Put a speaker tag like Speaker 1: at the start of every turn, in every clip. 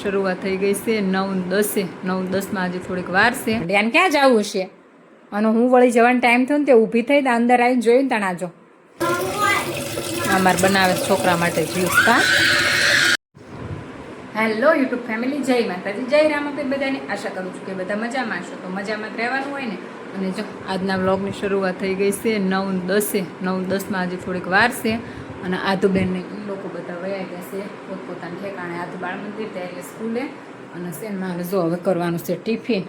Speaker 1: શરૂઆત થઈ ગઈ છે 9:10 9:10 હજી થોડીક વાર છે. ધ્યાન ક્યાં જવું છે અને હું વળી જવાનો ટાઈમ થયો ને તે ઊભી થઈ ને અંદર આવીને જોયું ને તણાજો અમારે બનાવે છોકરા માટે જ્યુસ. કા હેલો યુટ્યુબ ફેમિલી, જય માતાજી, જય રામાપીર. બધાને આશા કરું છું કે બધા મજામાં હશો. તો મજામાં જ રહેવાનું હોય ને. અને જો આજના વ્લોગની શરૂઆત થઈ ગઈ છે 9:10 9:10 હજી થોડીક વાર છે. અને આધુબેનને એ લોકો બધા વયા ગયા છે પોતપોતાના ઠેકાણે. આધુ બાળ મંદિર, ત્યારે સ્કૂલે. અને છે ને મારે જો હવે કરવાનું છે ટિફિન.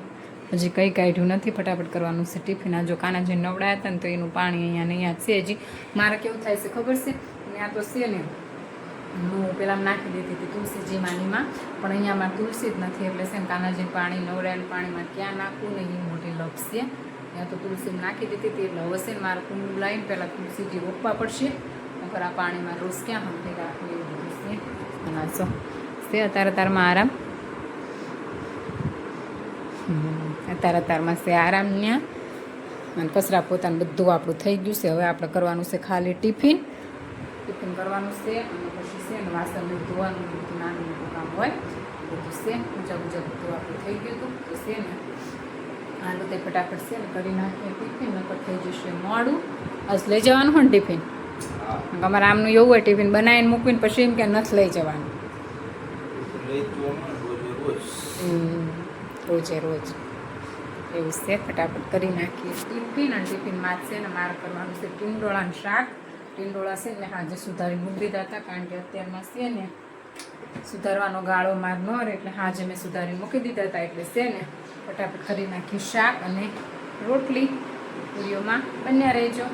Speaker 1: હજી કંઈ કાઢ્યું નથી, ફટાફટ કરવાનું છે ટિફિન. આ જો કાનાજી નવડાયા હતા ને તો એનું પાણી અહીંયા ને અહીંયા છે. હજી મારે કેવું થાય છે ખબર છે, ત્યાં તો છે ને હું પેલા નાખી દેતી હતી તુલસીજી માનીમાં, પણ અહીંયા મારે તુલસી જ નથી. એટલે છે ને કાનાજીને પાણી નવડાયેલું પાણીમાં ક્યાં નાખવું ને એ મોટી લપ છે. ત્યાં તો તુલસી નાખી દીધી હતી. એટલે હવે છે ને મારે કુંડું લાવીને પહેલાં તુલસીજી રોપવા પડશે. નકર આ પાણીમાં રોજ ક્યાં હમતી રાખવું એવું બધું છે. અને સો છે અત્યારે તારમાં આરામ, અત્યારમાં છે આરામ ત્યાં. અને કચરા પોતાનું બધું આપણું થઈ ગયું છે. હવે આપણે કરવાનું છે ખાલી ટિફિન કરવાનું છે. અને પછી છે ને વાસણ ધોવાનું બધું નાનું મોટું કામ હોય બધું છે. પૂજા બધું આપણું થઈ ગયું હતું. તો છે ને આલુ તે ફટાફટ છે ને કરી નાખીએ ટિફિન. નકર થઈ જશે મોડું. આજ લઈ જવાનું હોય ને ટિફિન. અમારે આમનું એવું હોય, ટિફિન બનાવીને મૂકીને પછી એમ કે નથી લઈ જવાનું. રોજે રોજ એવું છે. ફટાફટ કરી નાખીએ ટિફિન. અને ટિફિનમાં છે ને મારે કરવાનું છે ટીંડોળાનું શાક. ટીંડોળા છે ને આજે સુધારી મૂકી દીધા હતા, કારણ કે અત્યારમાં છે ને સુધારવાનો ગાળો માર ન રહે. એટલે આજે મેં સુધારી મૂકી દીધા હતા. એટલે છે ને ફટાફટ કરી નાખી શાક અને રોટલી. વિડીયોમાં બન્યા રહેજો.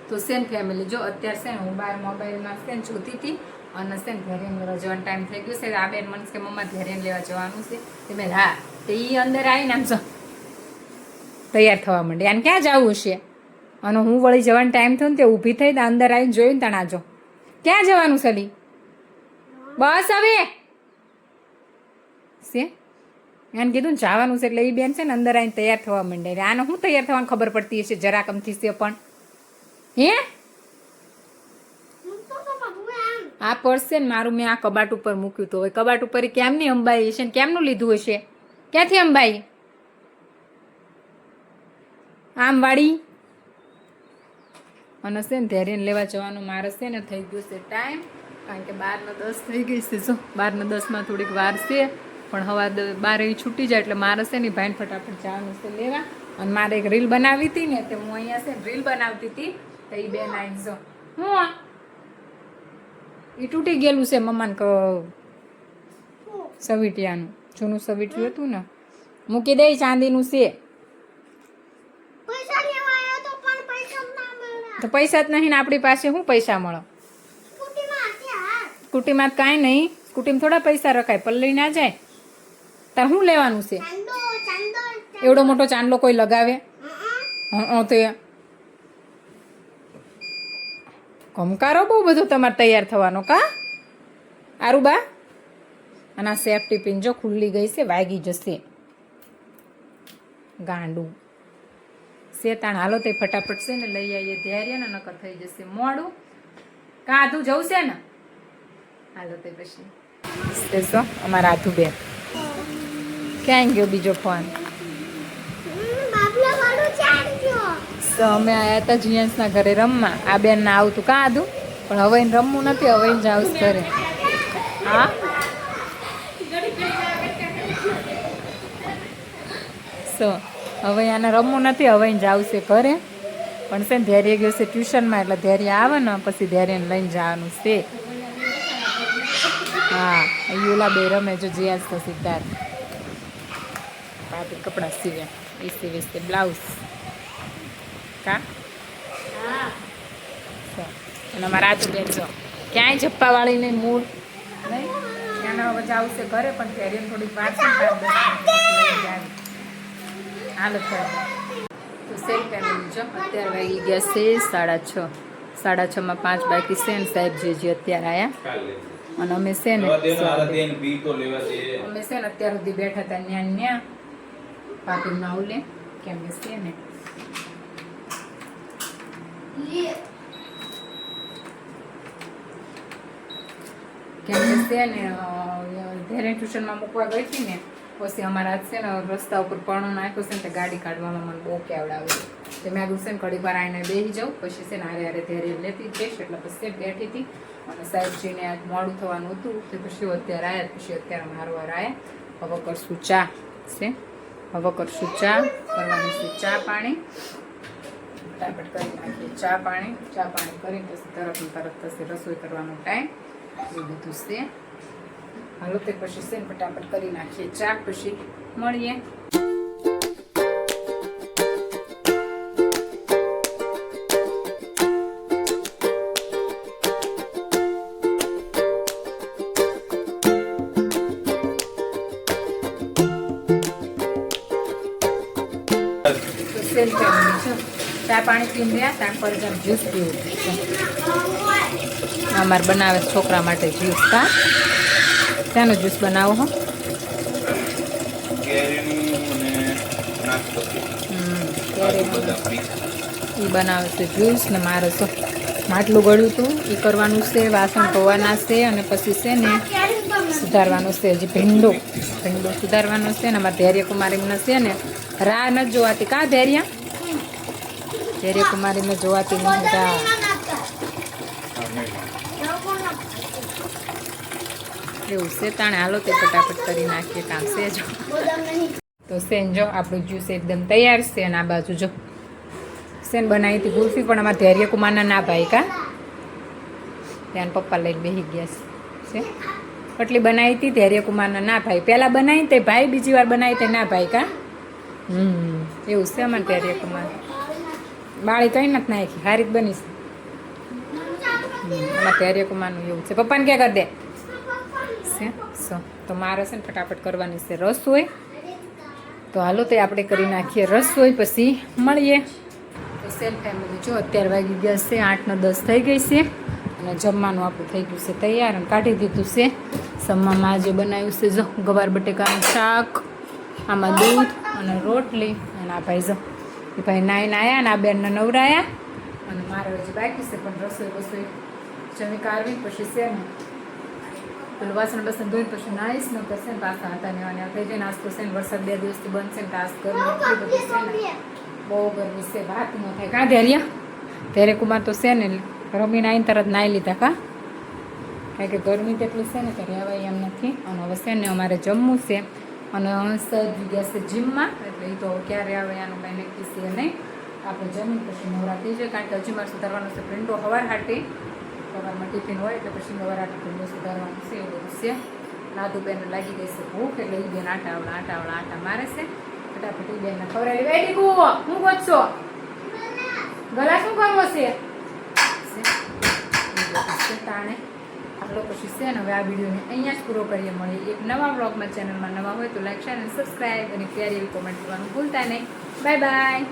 Speaker 1: તો સેન ફેમિલી, જો અત્યારે છે ને હું બહાર મોબાઈલમાં છે ને જોતી હતી. અને છે ને ઘરે લેવા જવાનો ટાઈમ થઈ ગયો છે. આ બેન મને કે મમ્મા ઘરે લેવા જવાનું છે. તે મેં હા, તો એ અંદર આવીને આમ જો તૈયાર થવા માંડી. આને ક્યાં જવું છે અને હું વળી જવાનો ટાઈમ થયો ને તે ઊભી થઈ ને અંદર આવીને જોયું ને તણાજો ક્યાં જવાનું છે લી? બસ હવે છે એને કીધું ને જવાનું છે. એટલે એ બેન છે ને અંદર આવીને તૈયાર થવા માંડે. આને હું તૈયાર થવાની ખબર પડતી હશે જરાક અમથી છે પણ. હે આ પર્સ છે ને મારું મેં આ કબાટ ઉપર મૂક્યું હતું. હવે કબાટ ઉપર કેમની અંબાઈ હશે ને કેમનું લીધું હશે? ક્યાંથી અંબાઈ? આમ વાળી. અને છે ને ધૈર્યને લેવા જવાનું મારે છે ને થઈ ગયું છે ટાઈમ, કારણ કે 12:10 થઈ ગઈ છે. જો 12:10 થોડીક વાર છે, પણ હવા 12 છૂટી જાય. એટલે મારે છે ને ભાઈને ફટાફટ જવાનું છે લેવા. અને મારે એક રીલ બનાવી હતી ને, તે હું અહીંયા છે રીલ બનાવતી હતી. તો એ બેન આવી જો હું એ તૂટી ગયેલું છે મમ્માને સવીટિયાનું જૂનું સવીટિયું હતું ને, મૂકી દે. ચાંદીનું છે. તો પૈસા જ નહીં ને આપણી પાસે, શું પૈસા મળે? સ્કૂટીમાં કાંઈ નહીં. સ્કૂટીમાં થોડા પૈસા રખાય, પલ્લી ના જાય. તાર શું લેવાનું છે? એવડો મોટો ચાંદલો કોઈ લગાવે? તો કમકારો બહુ બધું તમારે તૈયાર થવાનો. કા આરુબા? અને આ સેફટી પિન જો ખુલ્લી ગઈ છે, વાગી જશે ગાંડું. શેતાણ હાલો તે ફટાફટ છે ને લઈ આવીએ ધૈર્ય ને, નકર થઈ જશે મોડું. કાધું જવું છે ને? હાલો તે પછી શું અમારા આધુબેન ક્યાં ગયો બીજો ફોન? અમે આવ્યા હતા જીયન્સના ઘરે રમવા. આ બેન ના આવતું કાં આધું, પણ હવે એને રમવું નથી. હવે એને જાવ ઘરે. હા હવે આને રમવું નથી. હવે એને જાવશે ઘરે. પણ છે ને ધૈર્ય ગયો છે ટ્યુશનમાં. એટલે ધૈર્ય આવે ને પછી ધૈર્યને લઈને જવાનું છે. હા ઓલા બે રમે જો જીયાસ તો સિદ્ધાર્થ. પાપી કપડાં સીવ્યા એ સીવે છે બ્લાઉઝ. કા અને અમારા આધુબેન જો ક્યાંય જપ્પાવાળી નહીં, મૂળ નહીં. ત્યાંના હવે આવશે ઘરે. પણ ધૈર્યને થોડીક વાર છે. હાલો તો સેલ ફેમિલી જો અત્યારે વાગી ગયા છે 6:30. 6:30 5 બાકી છે ને સાહેબજી અત્યારે આવ્યા. અને અમે છે ને અત્યાર સુધી બેઠા હતા ન્યા પાપી નાવ લે કેમ કે છે ને કેમ કે છે ને ત્યારે ટ્યુશનમાં મૂકવા ગઈ હતી ને પછી અમારા આજ છે ને રસ્તા ઉપર પણો નાખ્યો છે ને તે ગાડી કાઢવામાં મને બહુ કેવડાવે છે મેં આગળ છે ને ઘડી વાર આવીને બેસી જાઉં પછી છે ને હારે ધેરે લેતી જઈશ એટલે પછી બેઠી હતી અને સાહેબજીને આજ મોડું થવાનું હતું તો પછી અત્યારે આવ્યા પછી અત્યારે મારો વાર આવ્યા હવે કરશું ચા છે હવે કરશું ચા કરવાની છે ચા પાણી ફટાફટ કરી નાખીએ ચા પાણી કરીને પછી તરત થશે રસોઈ કરવાનો ટાઈમ એ બધું છે હાલો તે પછી છે ને ફટાફટ કરી નાખીએ ચા પછી મળીએ ચા પાણી પીને રહ્યા ત્યાં પર જ્યુસ પીવું અમારે બનાવે છોકરા માટે જ્યુસ કા શાનો જ્યુસ બનાવો હો એ બનાવે છે જ્યુસ ને મારે તો માટલું ગળ્યું હતું એ કરવાનું છે વાસણ ધોવાના છે અને પછી છે ને સુધારવાનું છે હજી ભીંડો સુધારવાનો છે ને અમારે ધૈર્ય કુમારીને છે ને રાહ નથી જોવાતી કાં ધૈર્ય કુમારીને જોવાતી નહીં રાહ એવું છે તાણે હાલો તે ફટાફટ કરી નાખીએ કામ છે જો તો સેન જો આપણું જ્યુસ એકદમ તૈયાર છે અને આ બાજુ જો સેન બનાવી હતી ગુલ્ફી પણ અમારા ધૈર્ય કુમારના ના ભાઈ કા ત્યાં પપ્પા લઈને બેસી ગયા છે એટલી બનાવી હતી ધૈર્ય કુમારના ના ભાઈ પહેલાં બનાવી તે ભાઈ બીજી વાર બનાવી તે ના ભાઈ કા એવું છે અમારે ધૈર્ય કુમાર બાળી કંઈ નથી નાખી સારી જ બની છે અમારા ધૈર્ય કુમારનું એવું છે પપ્પાને ક્યાં કરી દે તો મારે છે ને ફટાફટ કરવાની છે રસોઈ તો હાલો તે આપણે કરી નાખીએ રસોઈ પછી મળીએ તો સેમ ફેમિલી જો અત્યારે વાગી ગયા છે 8-9-10 થઈ ગઈ છે અને જમવાનું આપણું થઈ ગયું છે તૈયાર અને કાઢી દીધું છે જમવામાં આજે બનાવ્યું છે જો ગવાર બટેકાનું શાક આમાં દૂધ અને રોટલી અને આ ભાઈ જો એ ભાઈ નાઈને આવ્યા અને આ બેનને નવરાયા અને મારે હજી બાકી છે પણ રસોઈ જમી કાઢવી પછી છે ને પેલું વાસણ ધોઈને પછી નાઈશ ને પછી ને પાછા હતા ને થઈ જાય નાસ્તો છે ને વરસાદ 2 દિવસથી બંધ છે ને તાસ ગરમી એટલી બધી છે ને બહુ ગરમી છે વાત ન થાય કાં ધૈર્ય કુમાર તો છે ને રમીને આવીને તરત નાહી લીધા કા કારણ કે ગરમી તેટલી છે ને કે રહેવાય એમ નથી અને હવે છે ને અમારે જમવું છે અને સજ ગયા છે જીમમાં એટલે એ તો ક્યારે આવે એનું કંઈ નક્કી છે નહીં આપણે જમીન પછી નવરા થઈ જાય કારણ કે હજી મારે સુધારવાનું છે પ્રિન્ટો હવાર હાટી સવારમાં ટિફિન હોય એટલે પછી નવરાત્રી પ્રિન્ટો સુધારવાનું છે એવું બધું છે નાદુ બેન લાગી ગઈ છે ભૂખ એટલે એ બેન આટા મારે છે ફટાફટ એ બેનને ખવડાવી બેઠી કુવો હું ગોતશો ગલા શું કરવો છે તાણે આટલો પછી છે ને હવે આ વિડીયોને અહીંયા જ પૂરો કરીએ મળીએ એક નવા બ્લોગમાં ચેનલમાં નવા હોય તો લાઈક શેર અને સબસ્ક્રાઈબ અને પ્યારી એવી કોમેન્ટ કરવાનું ભૂલતા નહીં બાય બાય.